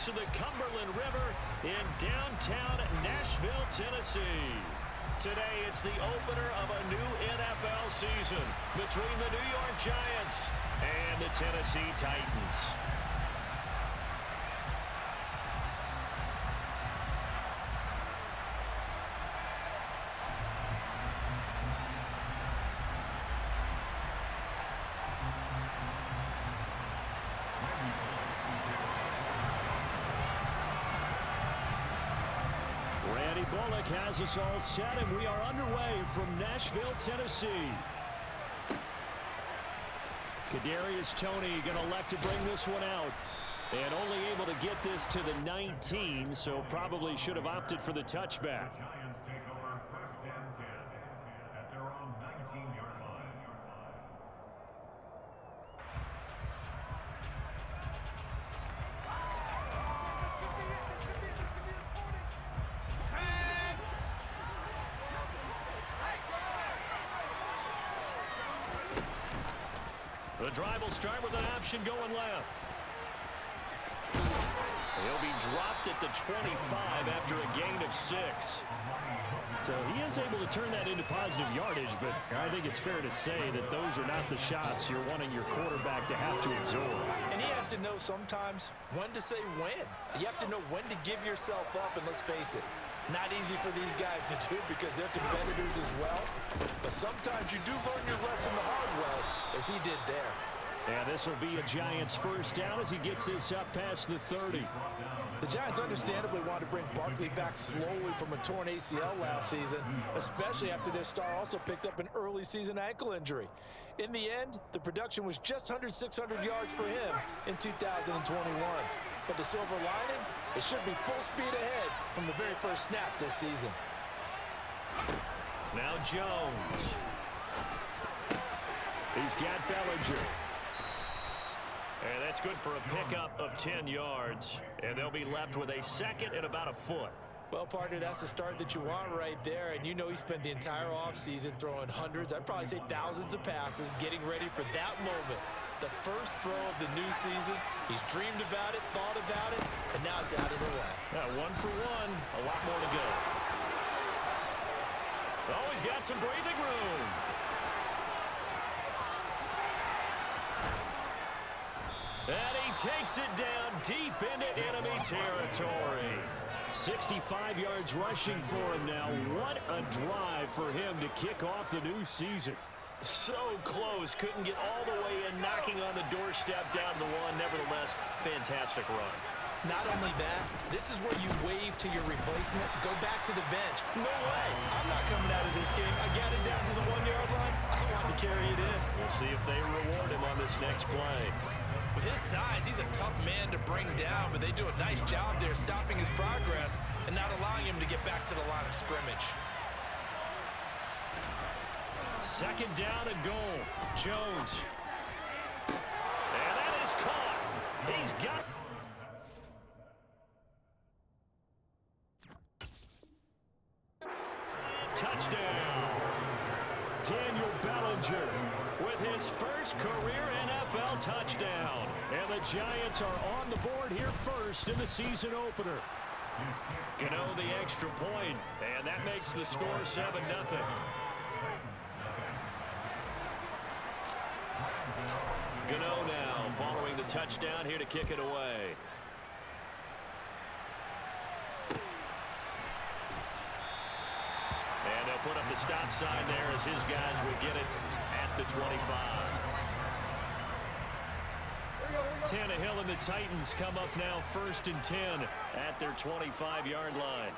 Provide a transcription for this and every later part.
banks of the Cumberland River in downtown Nashville, Tennessee. Today, it's the opener of a new NFL season between the New York Giants and the Tennessee Titans. Bullock has us all set, and we are underway from Nashville, Tennessee. Kadarius Toney going to elect to bring this one out. And only able to get this to the 19, so probably should have opted for the touchback. Giants take over first and 10 at their own 19-yard line. The drive will start with an option going left. He'll be dropped at the 25 after a gain of 6. So he is able to turn that into positive yardage, but I think it's fair to say that those are not the shots you're wanting your quarterback to have to absorb. And he has to know sometimes when to say when. You have to know when to give yourself up, and let's face it, not easy for these guys to do because they're competitors as well. But sometimes you do learn your lesson the hard way, as he did there. And this will be a Giants first down as he gets this up past the 30. The Giants understandably want to bring Barkley back slowly from a torn ACL last season, especially after their star also picked up an early season ankle injury. In the end, the production was just under 600 yards for him in 2021. But the silver lining, it should be full speed ahead from the very first snap this season. Now Jones. He's got Bellinger. And that's good for a pickup of 10 yards. And they'll be left with a second and about a foot. Well, partner, that's the start that you want right there. And you know he spent the entire offseason throwing hundreds, I'd probably say thousands of passes, getting ready for that moment. The first throw of the new season. He's dreamed about it, thought about it, and now it's out of the way. Yeah, 1 for 1, a lot more to go. Oh, he's got some breathing room. And he takes it down deep into enemy territory. 65 yards rushing for him now. What a drive for him to kick off the new season. So close, couldn't get all the way in, knocking on the doorstep down to the 1. Nevertheless, fantastic run. Not only that, this is where you wave to your replacement, go back to the bench. No way, I'm not coming out of this game. I got it down to the 1-yard line. I wanted to carry it in. We'll see if they reward him on this next play. With his size, he's a tough man to bring down, but they do a nice job there stopping his progress and not allowing him to get back to the line of scrimmage. Second down and goal. Jones. And that is caught. He's got. Touchdown. Daniel Bellinger With his first career NFL touchdown. And the Giants are on the board here first in the season opener. Gano the extra point, and that makes the score 7-0. Gano now following the touchdown here to kick it away. And they'll put up the stop sign there as his guys will get it at the 25. Tannehill and the Titans come up now first and 10 at their 25-yard line.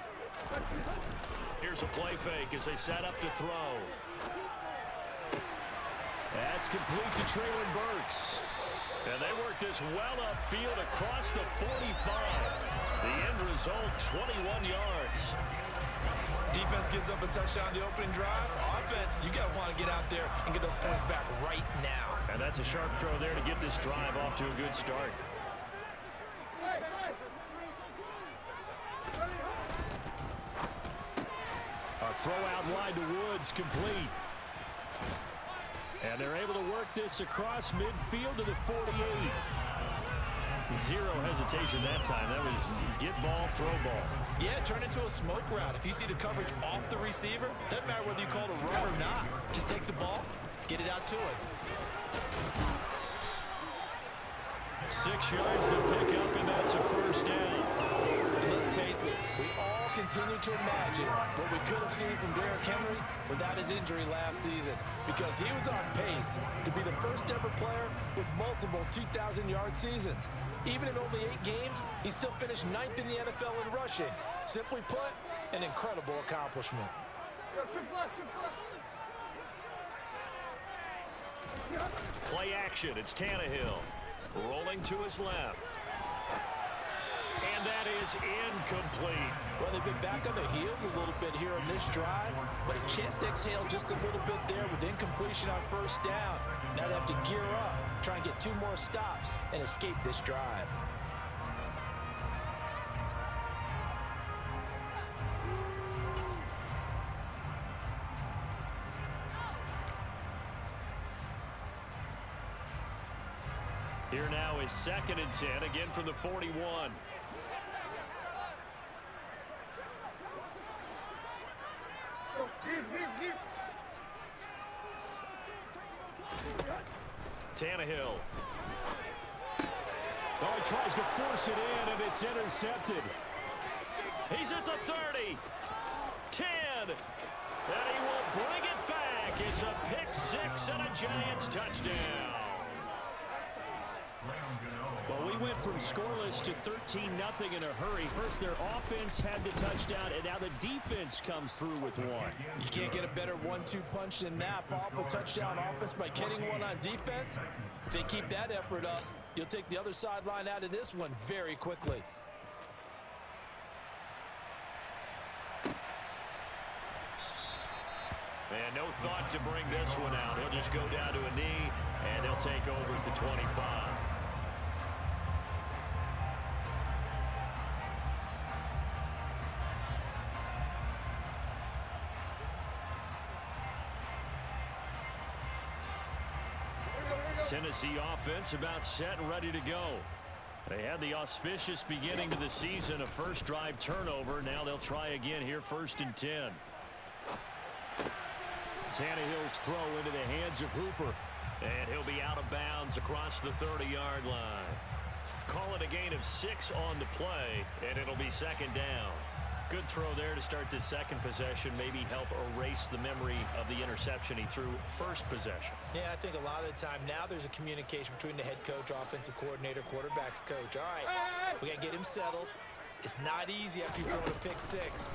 Here's a play fake as they set up to throw. That's complete to Traylon Burks. And they work this well upfield across the 45. The end result, 21 yards. Defense gives up a touchdown the opening drive. Offense, you got to want to get out there and get those points back right now. And that's a sharp throw there to get this drive off to a good start. A throw out wide to Woods, complete. And they're able to work this across midfield to the 48. Zero hesitation that time. That was get ball, throw ball. Yeah, turn into a smoke route. If you see the coverage off the receiver, doesn't matter whether you call it a run or not. Just take the ball, get it out to him. 6 yards to pick up, and that's a first down. And let's face it, we all continue to imagine what we could have seen from Derrick Henry without his injury last season, because he was on pace to be the first ever player with multiple 2,000-yard seasons. Even in only 8 games, he still finished 9th in the NFL in rushing. Simply put, an incredible accomplishment. Play action. It's Tannehill. Rolling to his left. And that is incomplete. Well, they've been back on their heels a little bit here on this drive, but a chance to exhale just a little bit there with incompletion on first down. Now they have to gear up, try and get 2 more stops, and escape this drive. Here now is 2nd and 10, again from the 41. Tannehill. Oh, he tries to force it in, and it's intercepted. He's at the 30. 10. And he will bring it back. It's a pick 6 and a Giants touchdown. Well, we went from scoreless to 13-0 in a hurry. First, their offense had the touchdown, and now the defense comes through with one. You can't get a better 1-2 punch than that. Follow up a touchdown offense by getting one on defense. If they keep that effort up, you'll take the other sideline out of this one very quickly. And no thought to bring this one out. He'll just go down to a knee, and they'll take over at the 25. Tennessee offense about set and ready to go. They had the auspicious beginning to the season, a first drive turnover. Now they'll try again here, 1st and 10. Tannehill's throw into the hands of Hooper. And he'll be out of bounds across the 30-yard line. Call it a gain of 6 on the play, and it'll be 2nd down. Good throw there to start the second possession, maybe help erase the memory of the interception he threw first possession. Yeah, I think a lot of the time now there's a communication between the head coach, offensive coordinator, quarterback's coach. All right, we got to get him settled. It's not easy after you throw a pick 6.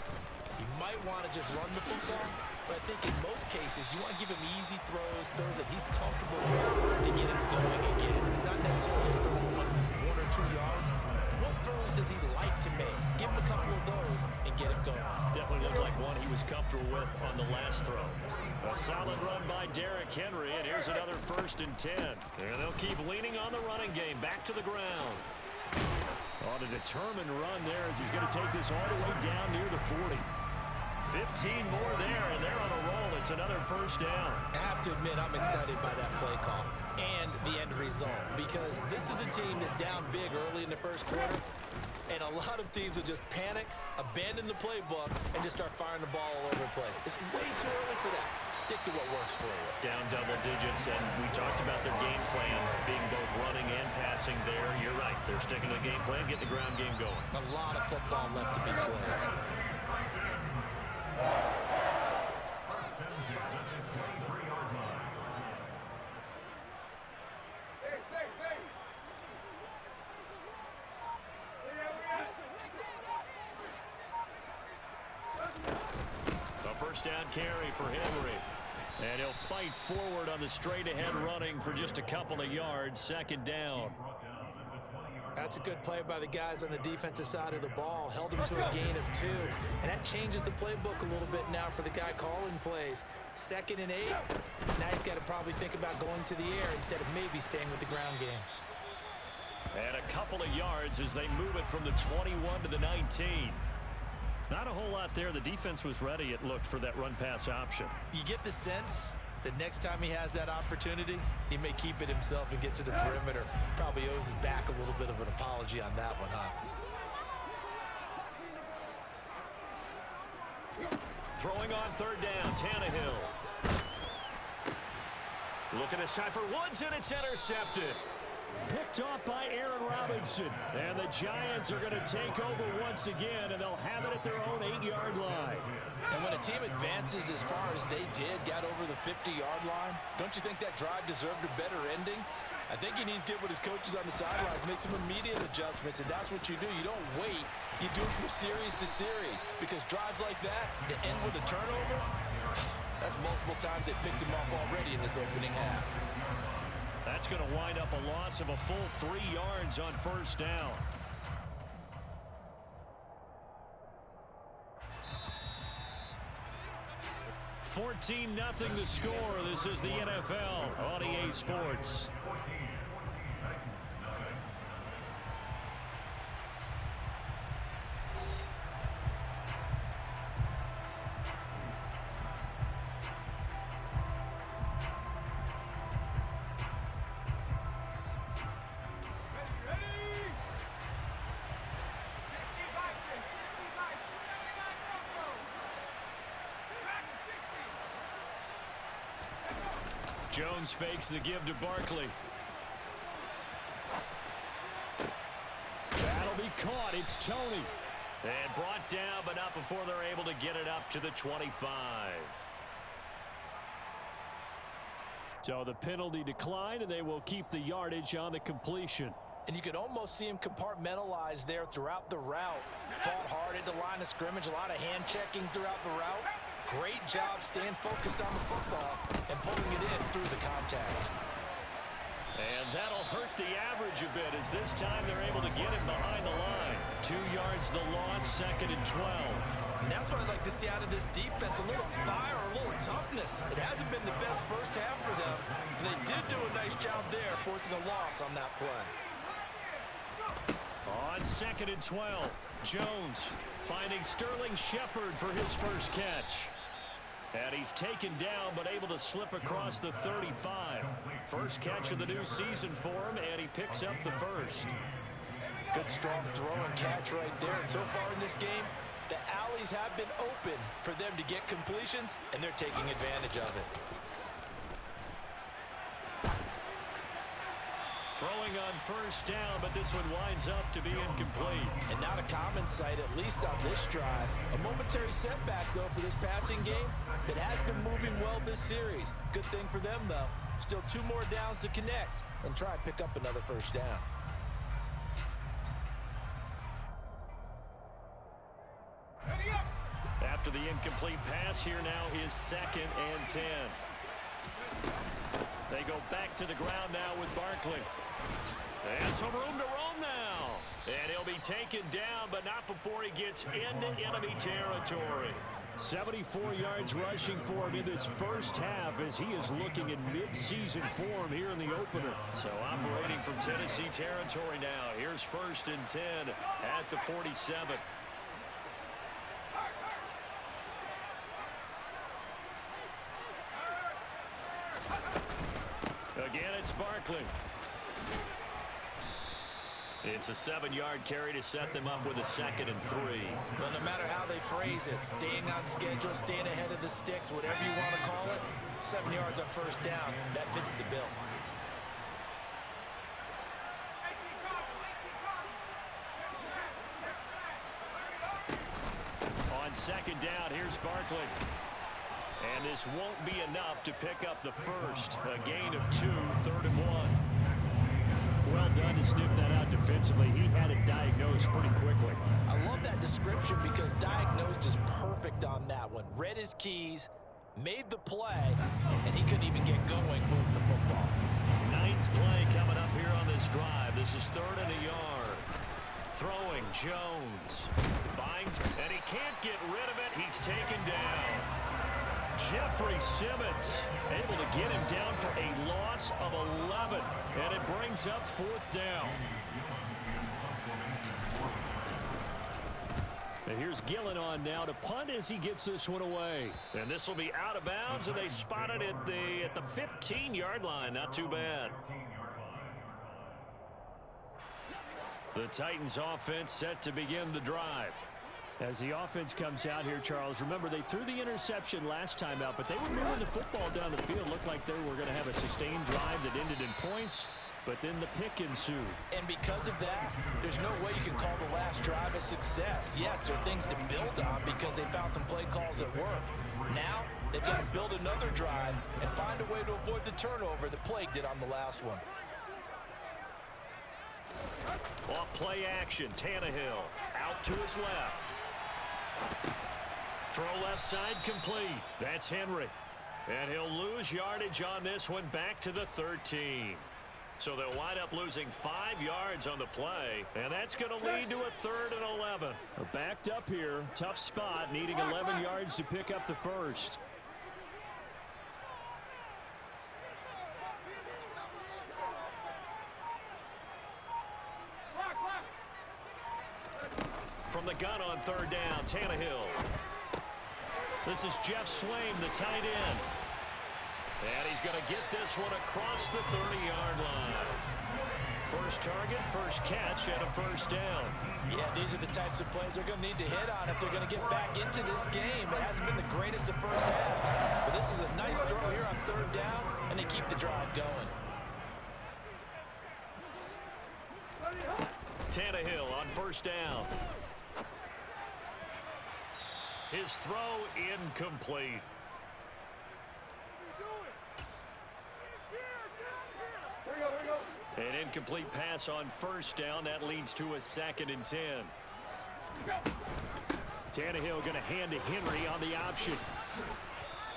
You might want to just run the football, but I think in most cases you want to give him easy throws that he's comfortable with to get him going again. It's not necessarily just throwing 1 or 2 yards. What throws does he like to make? Give him a couple of those and get him going. Definitely looked like one he was comfortable with on the last throw. A solid run by Derrick Henry, and here's another 1st and 10. And they'll keep leaning on the running game. Back to the ground. On a determined run there as he's going to take this all the way down near the 40. 15 more there, and they're on a roll. It's another 1st down. I have to admit, I'm excited by that play call and the end result, because this is a team that's down big early in the first quarter, and a lot of teams will just panic, abandon the playbook, and just start firing the ball all over the place. It's way too early for that. Stick to what works for you. Down double digits, and we talked about their game plan being both running and passing there. You're right. They're sticking to the game plan, getting the ground game going. A lot of football left to be played. A 1st down carry for Henry. And he'll fight forward on the straight-ahead running for just a couple of yards. 2nd down. That's a good play by the guys on the defensive side of the ball. Held him to a gain of 2. And that changes the playbook a little bit now for the guy calling plays. 2nd and 8. Now he's got to probably think about going to the air instead of maybe staying with the ground game. And a couple of yards as they move it from the 21 to the 19. Not a whole lot there. The defense was ready, it looked, for that run-pass option. You get the sense The next time he has that opportunity, he may keep it himself and get to the perimeter. Probably owes his back a little bit of an apology on that one, huh? Throwing on third down, Tannehill. Looking this time for Woods, and it's intercepted. Picked off by Aaron Robinson. And the Giants are going to take over once again, and they'll have it at their own 8-yard line. And when a team advances as far as they did, got over the 50-yard line, don't you think that drive deserved a better ending? I think he needs to get with his coaches on the sidelines, make some immediate adjustments, and that's what you do. You don't wait. You do it from series to series, because drives like that end with a turnover, that's multiple times they picked him up already in this opening half. That's going to wind up a loss of a full 3 yards on first down. $14-0 the score. This is the NFL on EA Sports. Jones fakes the give to Barkley. That'll be caught. It's Tony. And brought down, but not before they're able to get it up to the 25. So the penalty declined, and they will keep the yardage on the completion. And you could almost see him compartmentalize there throughout the route. Fought hard at the line of scrimmage, a lot of hand checking throughout the route. Great job staying focused on the football and pulling it in through the contact. And that'll hurt the average a bit, as this time they're able to get him behind the line. 2 yards the loss, 2nd and 12. And that's what I'd like to see out of this defense, a little fire, a little toughness. It hasn't been the best first half for them. They did do a nice job there, forcing a loss on that play. On 2nd and 12, Jones finding Sterling Shepard for his first catch. And he's taken down, but able to slip across the 35. First catch of the new season for him, and he picks up the first. Good strong throw and catch right there. And so far in this game, the alleys have been open for them to get completions, and they're taking advantage of it. Throwing on first down, but this one winds up to be incomplete. And not a common sight, at least on this drive. A momentary setback, though, for this passing game. It has been moving well this series. Good thing for them, though. Still 2 more downs to connect and try and pick up another first down. After the incomplete pass, here now is 2nd and 10. They go back to the ground now with Barkley. And some room to roam now. And he'll be taken down, but not before he gets into enemy territory. 74 yards rushing for him in this first half, as he is looking in mid-season form here in the opener. So operating from Tennessee territory now. Here's 1st and 10 at the 47. Again, it's Barkley. It's a 7-yard carry to set them up with a 2nd and 3. Well, no matter how they phrase it, staying on schedule, staying ahead of the sticks, whatever you want to call it, 7 yards on first down, that fits the bill. On 2nd down, here's Barkley. And this won't be enough to pick up the first. A gain of 2, 3rd and 1. Well done to sniff that out defensively. He had it diagnosed pretty quickly. I love that description because diagnosed is perfect on that one. Read his keys, made the play, and he couldn't even get going moving the football. 9th play coming up here on this drive. This is 3rd and a yard. Throwing, Jones. Binds, and he can't get rid of it. He's taken down. Jeffrey Simmons able to get him down for a loss of 11, and it brings up 4th down. And here's Gillen on now to punt as he gets this one away. And this will be out of bounds, and they spot it at the 15-yard line. Not too bad. The Titans offense set to begin the drive. As the offense comes out here, Charles, remember they threw the interception last time out, but they were moving the football down the field. Looked like they were going to have a sustained drive that ended in points, but then the pick ensued. And because of that, there's no way you can call the last drive a success. Yes, there are things to build on because they found some play calls that work. Now, they've got to build another drive and find a way to avoid the turnover that plagued it on the last one. Off play action, Tannehill out to his left. Throw left side complete. That's Henry. And he'll lose yardage on this one back to the 13. So they'll wind up losing 5 yards on the play, and that's going to lead to a 3rd and 11. We're backed up here. Tough spot, needing 11 yards to pick up the first. From the gun on 3rd down, Tannehill. This is Jeff Swaim, the tight end. And he's going to get this one across the 30-yard line. First target, first catch, and a first down. Yeah, these are the types of plays they're going to need to hit on if they're going to get back into this game. It hasn't been the greatest of first halves, but this is a nice throw here on 3rd down, and they keep the drive going. Tannehill on first down. His throw incomplete. An incomplete pass on first down. That leads to a 2nd and 10. Tannehill going to hand to Henry on the option.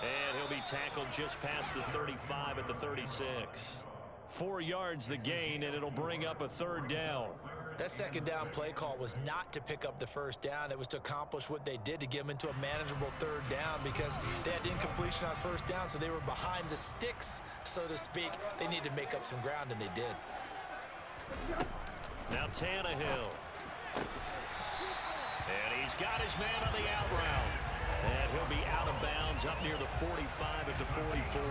And he'll be tackled just past the 35 at the 36. 4 yards the gain, and it'll bring up a 3rd down. That 2nd down play call was not to pick up the first down. It was to accomplish what they did to get them into a manageable 3rd down because they had incompletion on first down, so they were behind the sticks, so to speak. They needed to make up some ground, and they did. Now Tannehill. And he's got his man on the out route. And he'll be out of bounds up near the 45 at the 44.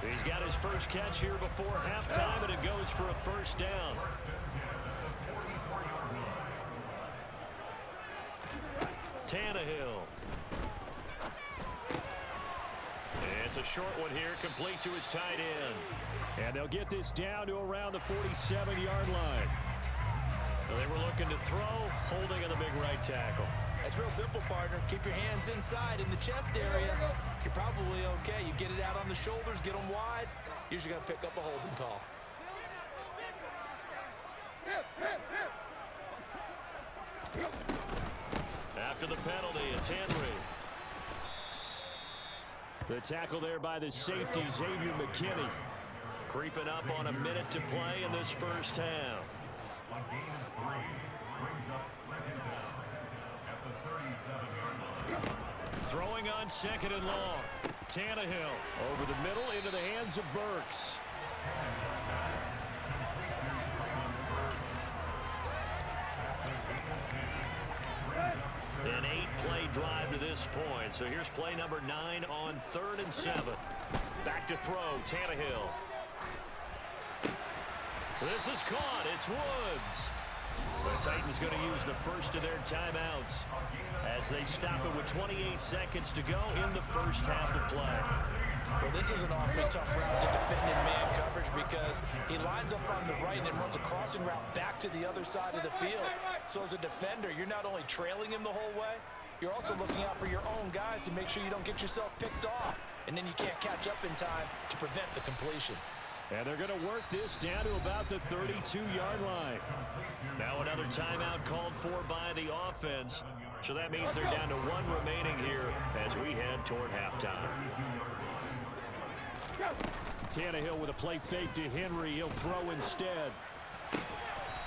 He's got his first catch here before halftime, and it goes for a first down. Tannehill. It's a short one here, complete to his tight end. And they'll get this down to around the 47-yard line. Well, they were looking to throw, holding on the big right tackle. It's real simple, partner. Keep your hands inside in the chest area. You're probably okay. You get it out on the shoulders, get them wide. Usually going to pick up a holding call. After the penalty, it's Henry. The tackle there by the safety, Xavier McKinney. Creeping up on a minute to play in this first half. On gain of 3, brings up 2nd down at the 37-yard line. Throwing on 2nd and long. Tannehill Over the middle into the hands of Burks. An 8-play drive to this point. So here's play number 9 on 3rd and 7. Back to throw, Tannehill. This is caught. It's Woods. The Titans going to use the first of their timeouts as they stop it with 28 seconds to go in the first half of play. Well, this is an awfully tough route to defend in man coverage because he lines up on the right and then runs a crossing route back to the other side of the field. So as a defender, you're not only trailing him the whole way, you're also looking out for your own guys to make sure you don't get yourself picked off. And then you can't catch up in time to prevent the completion. And they're going to work this down to about the 32-yard line. Now another timeout called for by the offense. So that means they're down to 1 remaining here as we head toward halftime. Tannehill with a play fake to Henry. He'll throw instead.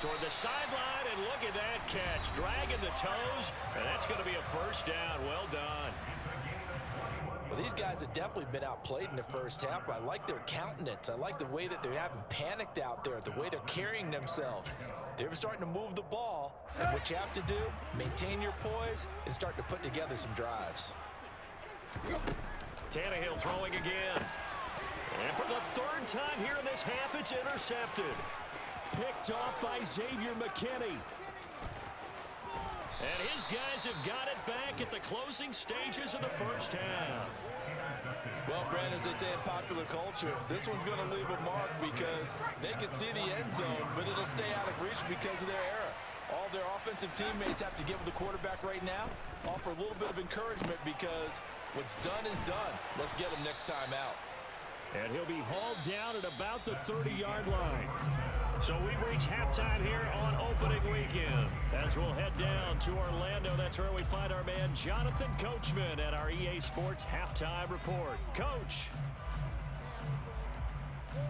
Toward the sideline, and look at that catch. Dragging the toes, and that's going to be a first down. Well done. Well, these guys have definitely been outplayed in the first half. I like their countenance. I like the way that they haven't panicked out there, the way they're carrying themselves. They're starting to move the ball, and what you have to do, maintain your poise and start to put together some drives. Tannehill throwing again. And for the third time here in this half, it's intercepted. Picked off by Xavier McKinney. And his guys have got it back at the closing stages of the first half. Well, Brand, as they say in popular culture, this one's going to leave a mark because they can see the end zone, but it'll stay out of reach because of their error. All their offensive teammates have to give the quarterback right now, offer a little bit of encouragement because what's done is done. Let's get him next time out. And he'll be hauled down at about the 30-yard line. So we've reached halftime here on opening weekend. As we'll head down to Orlando, that's where we find our man Jonathan Coachman at our EA Sports Halftime Report. Coach.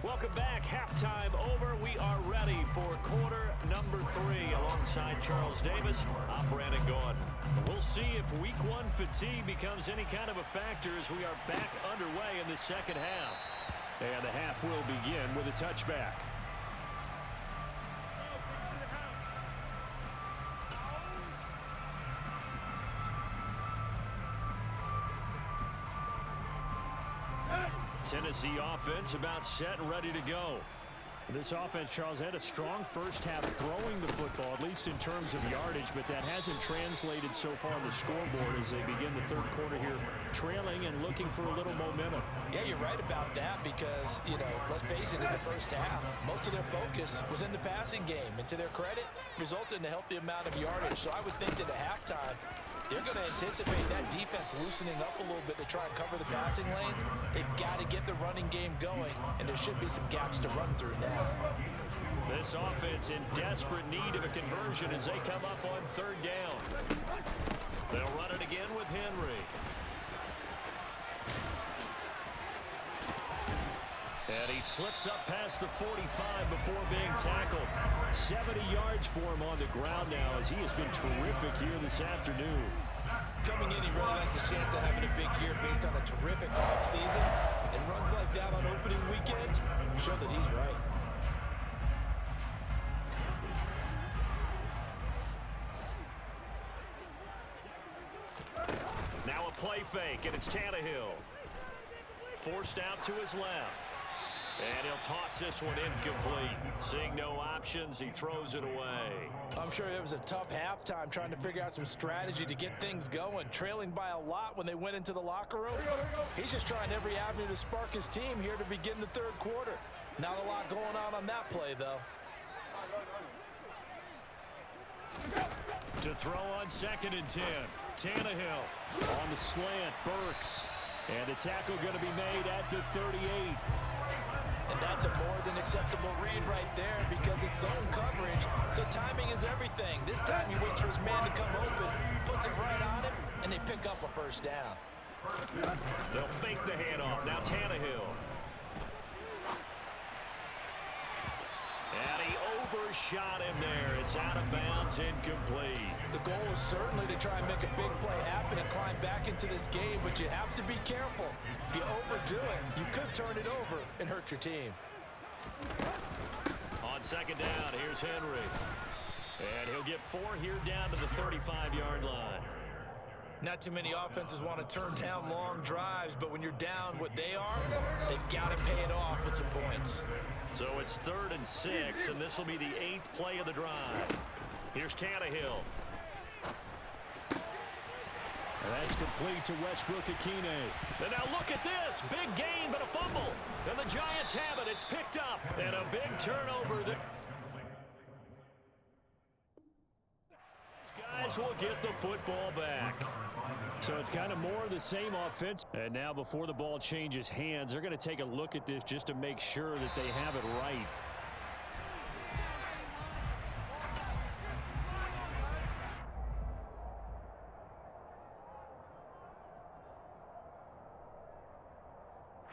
Welcome back. Halftime over. We are ready for quarter number 3. Alongside Charles Davis, I'm Brandon Gordon. We'll see if week 1 fatigue becomes any kind of a factor as we are back underway in the second half. And the half will begin with a touchback. Tennessee offense about set and ready to go. This offense, Charles, had a strong first half throwing the football, at least in terms of yardage, but that hasn't translated so far on the scoreboard as they begin the third quarter here, trailing and looking for a little momentum. Yeah, you're right about that because, let's face it, in the first half, most of their focus was in the passing game. And to their credit, resulted in a healthy amount of yardage. So I would think that at halftime, they're going to anticipate that defense loosening up a little bit to try and cover the passing lanes. They've got to get the running game going, and there should be some gaps to run through now. This offense in desperate need of a conversion as they come up on third down. They'll run it again with Henry. And he slips up past the 45 before being tackled. 70 yards for him on the ground now as he has been terrific here this afternoon. Coming in, he really likes his chance of having a big year based on a terrific offseason. And runs like that on opening weekend show that he's right. Now a play fake, and it's Tannehill. Forced out to his left. And he'll toss this one incomplete. Seeing no options, he throws it away. I'm sure it was a tough halftime trying to figure out some strategy to get things going. Trailing by a lot when they went into the locker room. He's just trying every avenue to spark his team here to begin the third quarter. Not a lot going on that play, though. To throw on 2nd and 10. Tannehill on the slant. Burks. And the tackle going to be made at the 38. And that's a more than acceptable read right there because it's zone coverage, so timing is everything. This time he waits for his man to come open, puts it right on him, and they pick up a first down. They'll fake the handoff. Now Tannehill. And he overshot him there. It's out of bounds, incomplete. The goal is certainly to try and make a big play happen and climb back into this game, but you have to be careful. If you overdo it, you could turn it over and hurt your team. On 2nd down, here's Henry. And he'll get 4 here down to the 35-yard line. Not too many offenses want to turn down long drives, but when you're down what they are, they've got to pay it off with some points. So it's 3rd and 6, and this will be the 8th play of the drive. Here's Tannehill. And that's complete to Westbrook-Ikhine. And now look at this. Big gain, but a fumble. And the Giants have it. It's picked up. And a big turnover. These guys will get the football back. So it's kind of more of the same offense. And now before the ball changes hands, they're going to take a look at this just to make sure that they have it right.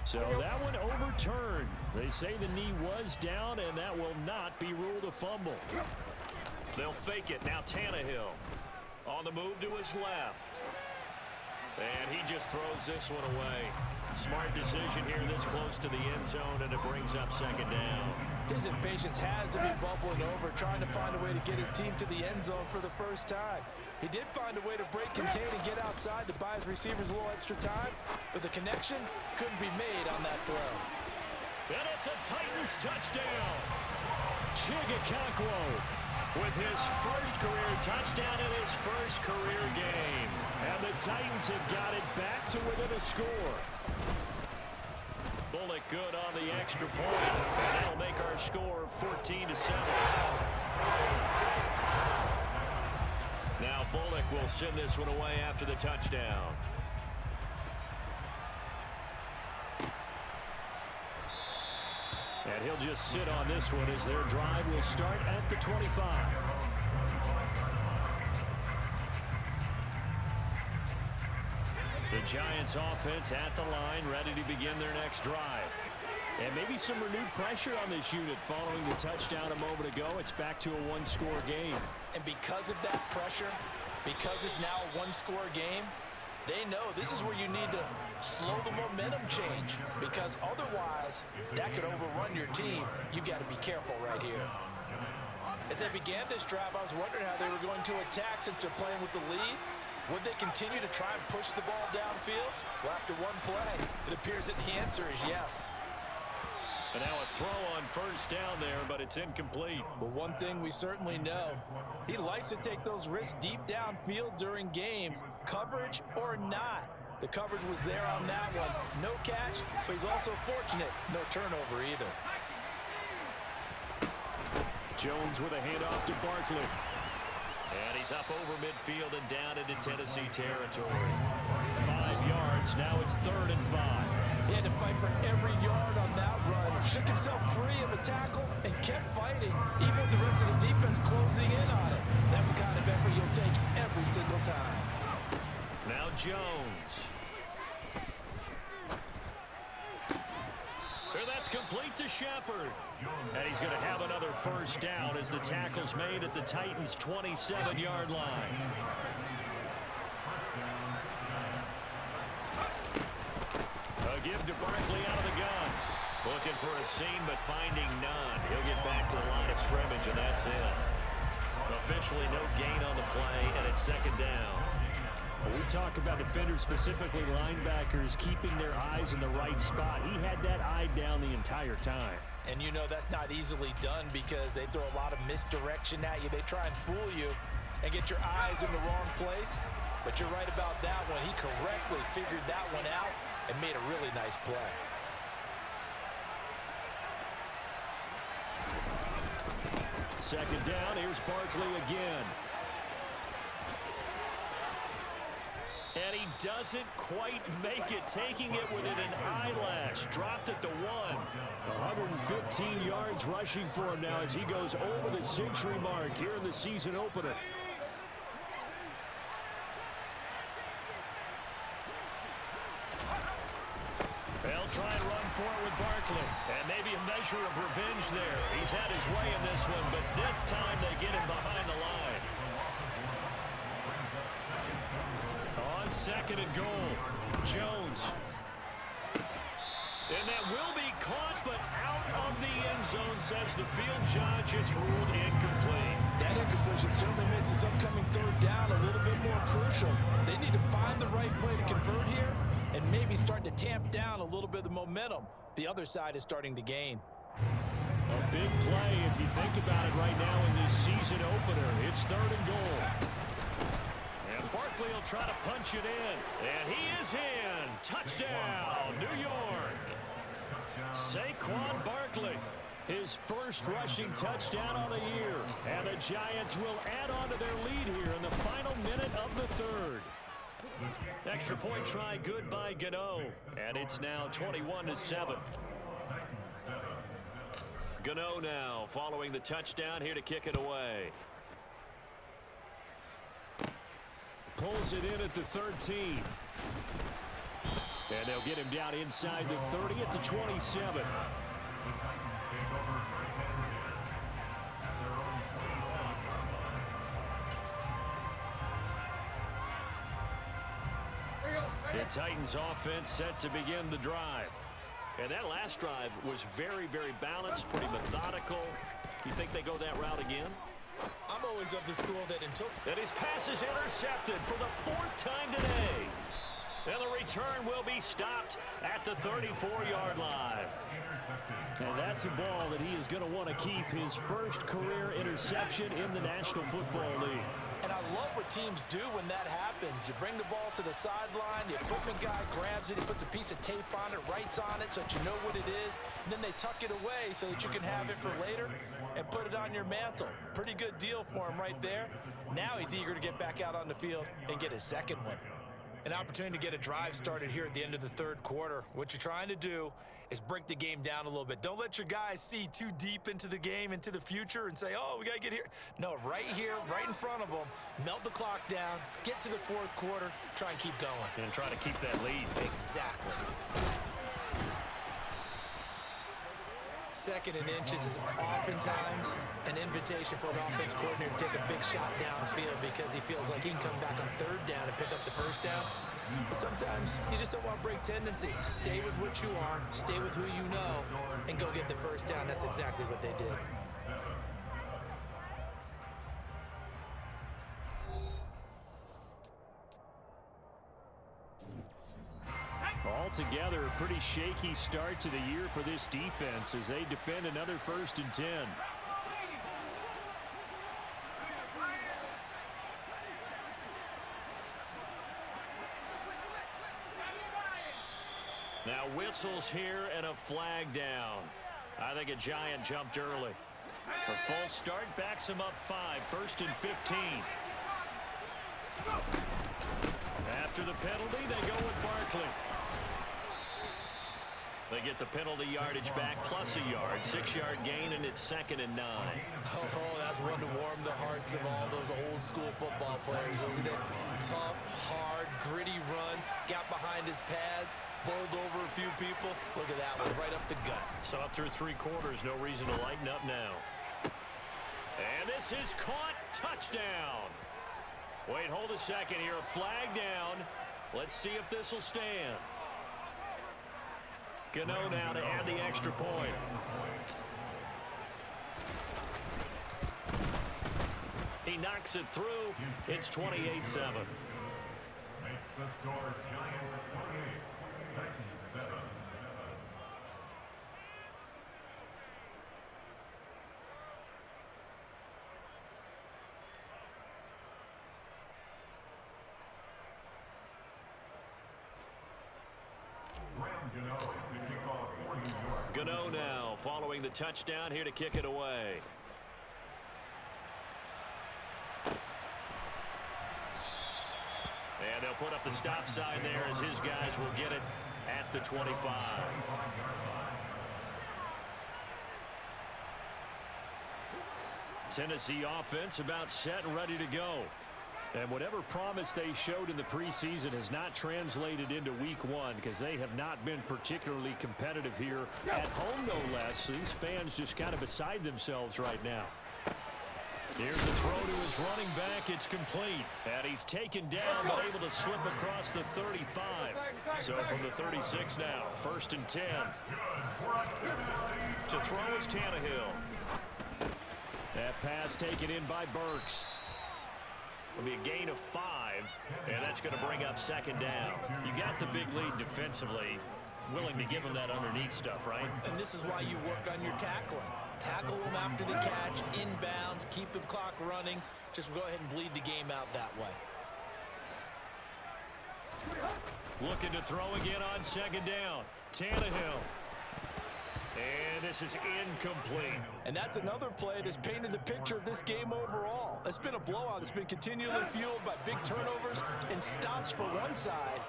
So that one overturned. They say the knee was down, and that will not be ruled a fumble. They'll fake it. Now Tannehill on the move to his left. And he just throws this one away. Smart decision here this close to the end zone, and it brings up second down. His impatience has to be bubbling over, trying to find a way to get his team to the end zone for the first time. He did find a way to break contain and get outside to buy his receivers a little extra time, but the connection couldn't be made on that throw. And it's a Titans touchdown. Chigakakwo With his first career touchdown in his first career game. And the Titans have got it back to within a score. Bullock good on the extra point. And that'll make our score 14-7. Now Bullock will send this one away after the touchdown. And he'll just sit on this one as their drive will start at the 25. The Giants offense at the line, ready to begin their next drive. And maybe some renewed pressure on this unit following the touchdown a moment ago. It's back to a one-score game. And because of that pressure, because it's now a one-score game, they know this is where you need to slow the momentum change, because otherwise that could overrun your team. You've got to be careful right here. As they began this drive, I was wondering how they were going to attack since they're playing with the lead. Would they continue to try and push the ball downfield? Well, after one play, it appears that the answer is yes. And now a throw on first down there, but it's incomplete. Well, one thing we certainly know, he likes to take those risks deep downfield during games, coverage or not. The coverage was there on that one. No catch, but he's also fortunate. No turnover either. Jones with a handoff to Barkley. And he's up over midfield and down into Tennessee territory. 5 yards. Now it's 3rd and 5. He had to fight for every yard on that run. Shook himself free of a tackle and kept fighting, even with the rest of the defense closing in on it. That's the kind of effort you'll take every single time. Now Jones. And that's complete to Shepard. And he's going to have another first down as the tackle's made at the Titans' 27-yard line. A give to Barkley out of the gun. Looking for a seam, but finding none. He'll get back to the line of scrimmage, and that's it. Officially no gain on the play, and it's 2nd down. When we talk about defenders, specifically linebackers, keeping their eyes in the right spot. He had that eye down the entire time. And you know that's not easily done because they throw a lot of misdirection at you. They try and fool you and get your eyes in the wrong place. But you're right about that one. He correctly figured that one out and made a really nice play. Second down, here's Barkley again. And he doesn't quite make it, taking it within an eyelash. Dropped at the 1. 115 yards rushing for him now as he goes over the century mark here in the season opener. They'll try and run for it with Barkley. And maybe a measure of revenge there. He's had his way in this one, but this time they get him behind the line. On 2nd and goal, Jones. And that will be caught, but out of the end zone, says the field judge. It's ruled incomplete. That incompletion certainly makes this upcoming 3rd down a little bit more crucial. They need to find the right play to convert here and maybe start to tamp down a little bit of the momentum the other side is starting to gain. A big play if you think about it right now in this season opener. It's 3rd and goal. And Barkley will try to punch it in. And he is in. Touchdown, New York. Saquon Barkley. His first rushing touchdown on the year. And the Giants will add on to their lead here in the final minute of the 3rd. Extra point try good by Gano. And it's now 21-7. Gano now following the touchdown here to kick it away. Pulls it in at the 13. And they'll get him down inside the 30 at the 27. Titans offense set to begin the drive. And that last drive was very, very balanced, pretty methodical. You think they go that route again? I'm always of the school that until... And his pass is intercepted for the 4th time today. And the return will be stopped at the 34-yard line. And that's a ball that he is going to want to keep, his first career interception in the National Football League. And I love what teams do when that happens. You bring the ball to the sideline, the equipment guy grabs it, he puts a piece of tape on it, writes on it so that you know what it is, and then they tuck it away so that you can have it for later and put it on your mantle. Pretty good deal for him right there. Now he's eager to get back out on the field and get his second one. An opportunity to get a drive started here at the end of the third quarter. What you're trying to do is break the game down a little bit. Don't let your guys see too deep into the game, into the future, and say, oh, we got to get here. No, right here, right in front of them, melt the clock down, get to the fourth quarter, try and keep going. And try to keep that lead. Exactly. Second and inches is oftentimes an invitation for an offense coordinator to take a big shot downfield because he feels like he can come back on third down and pick up the first down. But sometimes you just don't want to break tendency. Stay with what you are, stay with who you know, and go get the first down. That's exactly what they did. Altogether, a pretty shaky start to the year for this defense as they defend another 1st and 10. Now whistles here and a flag down. I think a Giant jumped early. A false start backs him up 5, 1st and 15. After the penalty, they go with Barkley. They get the penalty yardage back plus a yard, 6-yard gain, and it's 2nd and 9. Oh, that's one to warm the hearts of all those old school football players, isn't it? Tough, hard, gritty run, got behind his pads, bowled over a few people. Look at that one, right up the gut. So up through 3 quarters, no reason to lighten up now. And this is caught, touchdown. Wait, hold a second here, a flag down. Let's see if this will stand. Gano now to add the extra point. He knocks it through. It's 28-7. Makes the score Giants 28, Titans 7. Gano now following the touchdown here to kick it away. And they'll put up the stop sign there as his guys will get it at the 25. Tennessee offense about set and ready to go. And whatever promise they showed in the preseason has not translated into week 1 because they have not been particularly competitive here at home, no less. These fans just kind of beside themselves right now. Here's the throw to his running back. It's complete. And he's taken down but able to slip across the 35. So from the 36 now, 1st and 10. To throw is Tannehill. That pass taken in by Burks. It'll be a gain of 5, and that's going to bring up 2nd down. You got the big lead defensively. Willing to give him that underneath stuff, right? And this is why you work on your tackling. Tackle them after the catch, inbounds, keep the clock running. Just go ahead and bleed the game out that way. Looking to throw again on 2nd down. Tannehill. And this is incomplete. And that's another play that's painted the picture of this game overall. It's been a blowout. It's been continually fueled by big turnovers and stops for one side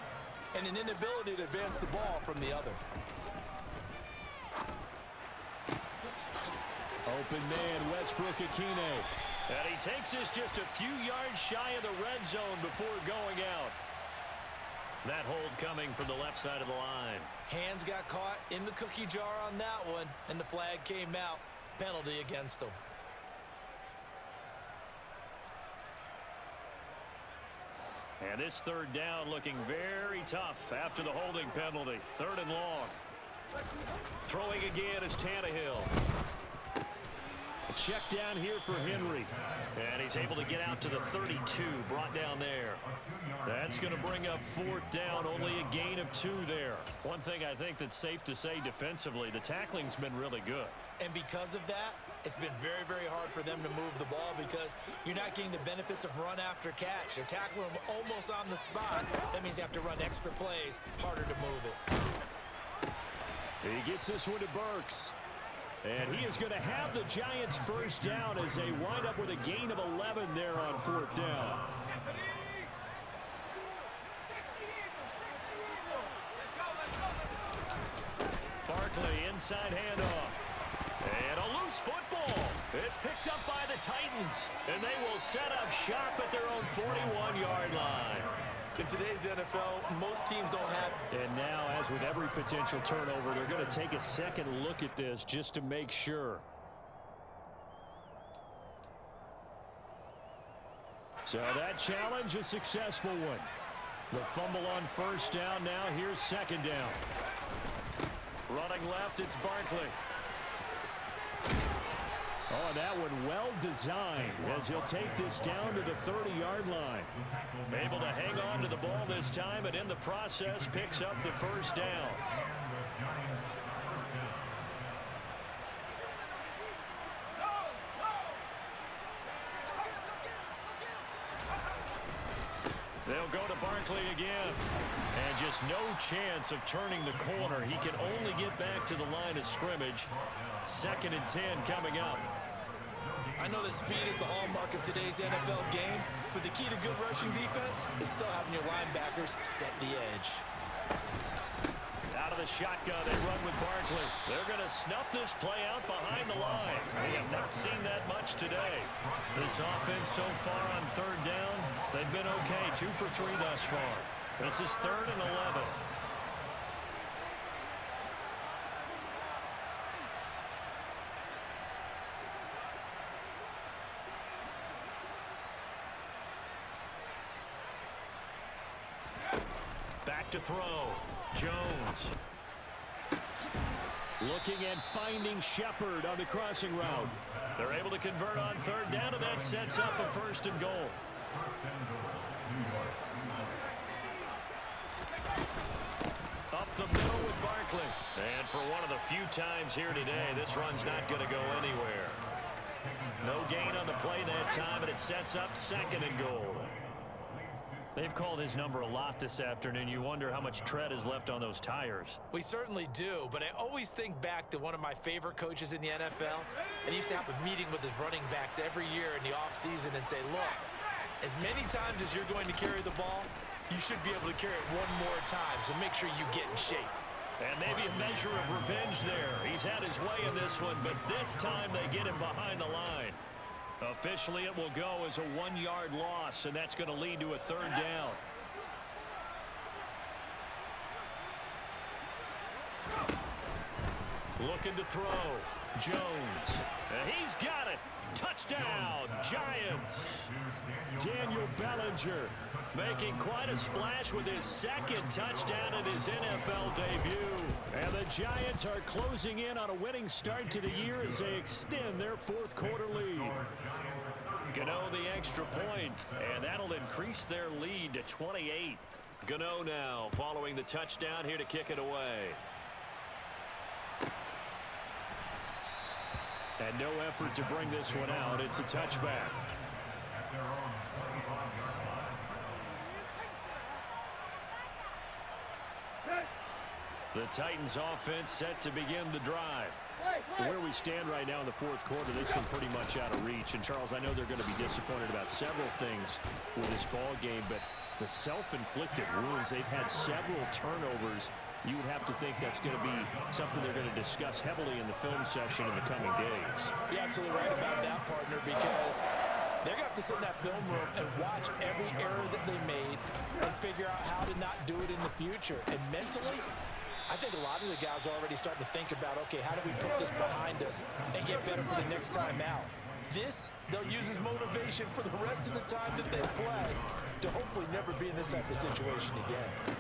and an inability to advance the ball from the other. Open man, Westbrook-Ikhine. And he takes this just a few yards shy of the red zone before going out. That hold coming from the left side of the line. Hands got caught in the cookie jar on that one, and the flag came out. Penalty against him. And this third down looking very tough after the holding penalty. 3rd and long. Throwing again is Tannehill. A check down here for Henry. And he's able to get out to the 32, brought down there. That's going to bring up 4th down, only a gain of 2 there. One thing I think that's safe to say defensively, the tackling's been really good. And because of that, it's been very, very hard for them to move the ball because you're not getting the benefits of run after catch. They're tackling them almost on the spot. That means you have to run extra plays, harder to move it. He gets this one to Burks. And he is going to have the Giants' 1st down as they wind up with a gain of 11 there on 4th down. Barkley inside handoff. And a loose football. It's picked up by the Titans. And they will set up shop at their own 41-yard line. In today's NFL, most teams don't have. And now, as with every potential turnover, they're going to take a second look at this just to make sure. So that challenge, a successful one. The fumble on 1st down. Now here's 2nd down. Running left, it's Barkley. Oh, and that one well designed as he'll take this down to the 30-yard line. Able to hang on to the ball this time, and in the process picks up the 1st down. They'll go to Barkley again. And just no chance of turning the corner. He can only get back to the line of scrimmage. 2nd and 10 coming up. I know that speed is the hallmark of today's NFL game, but the key to good rushing defense is still having your linebackers set the edge. Out of the shotgun, they run with Barkley. They're going to snuff this play out behind the line. We have not seen that much today. This offense so far on 3rd down, they've been okay. 2 for 3 thus far. This is 3rd and 11. Back to throw. Jones. Looking and finding Shepard on the crossing route. They're able to convert on 3rd down, and that sets up a 1st and goal. Up the middle with Barkley. And for one of the few times here today, this run's not going to go anywhere. No gain on the play that time, and it sets up 2nd and goal. They've called his number a lot this afternoon. You wonder how much tread is left on those tires. We certainly do, but I always think back to one of my favorite coaches in the NFL. And he used to have a meeting with his running backs every year in the offseason and say, look, as many times as you're going to carry the ball, you should be able to carry it one more time, so make sure you get in shape. And maybe a measure of revenge there. He's had his way in this one, but this time they get him behind the line. Officially, it will go as a 1-yard loss, and that's going to lead to a 3rd down. Looking to throw. Jones. And he's got it. Touchdown, Giants. Daniel Bellinger making quite a splash with his 2nd touchdown in his NFL debut. And the Giants are closing in on a winning start to the year as they extend their 4th quarter lead. Gano the extra point, and that'll increase their lead to 28. Gano now following the touchdown here to kick it away. And no effort to bring this one out. It's a touchback. The Titans offense set to begin the drive. Where we stand right now in the 4th quarter, this one pretty much out of reach. And, Charles, I know they're going to be disappointed about several things with this ball game, but the self-inflicted wounds, they've had several turnovers. You would have to think that's going to be something they're going to discuss heavily in the film session in the coming days. You're absolutely right about that, partner, because they're going to have to sit in that film room and watch every error that they made and figure out how to not do it in the future. And mentally, I think a lot of the guys are already starting to think about, okay, how do we put this behind us and get better for the next time out? This, they'll use as motivation for the rest of the time that they play to hopefully never be in this type of situation again.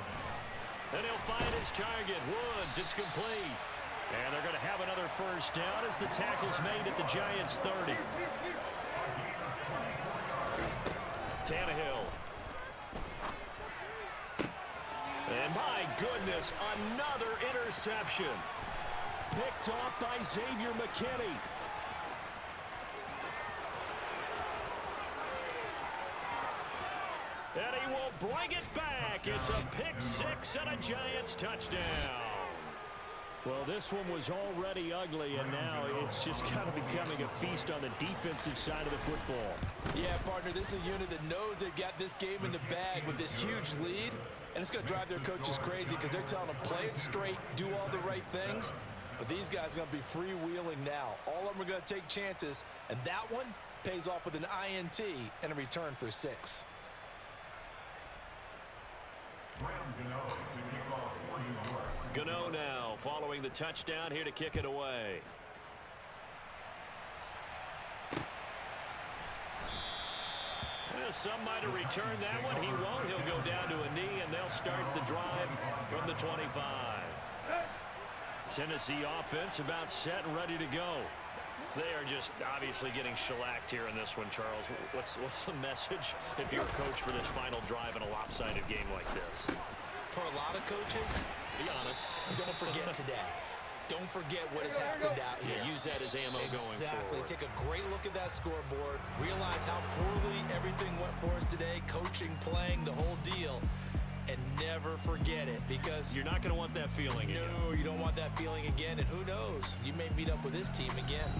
And he'll find his target. Woods, it's complete. And they're going to have another first down as the tackle's made at the Giants' 30. Tannehill. And my goodness, another interception. Picked off by Xavier McKinney. And he will bring it back. It's a pick six and a Giants touchdown. Well, this one was already ugly, and now it's just kind of becoming a feast on the defensive side of the football. Yeah, partner, this is a unit that knows they've got this game in the bag with this huge lead, and it's going to drive their coaches crazy because they're telling them play it straight, do all the right things. But these guys are going to be freewheeling now. All of them are going to take chances, and that one pays off with an INT and a return for 6. Gano now following the touchdown here to kick it away. Well, some might have returned that one. He won't. He'll go down to a knee, and they'll start the drive from the 25. Tennessee offense about set and ready to go. They are just obviously getting shellacked here in this one, Charles. What's the message if you're a coach for this final drive in a lopsided game like this? For a lot of coaches, Be honest. don't forget today. Don't forget what has happened out here. Yeah, use that as ammo going Exactly. forward. Take a great look at that scoreboard. Realize how poorly everything went for us today. Coaching, playing, the whole deal. And never forget it, because You're not going to want that feeling again. no, you don't want that feeling again. And who knows? You may meet up with this team again.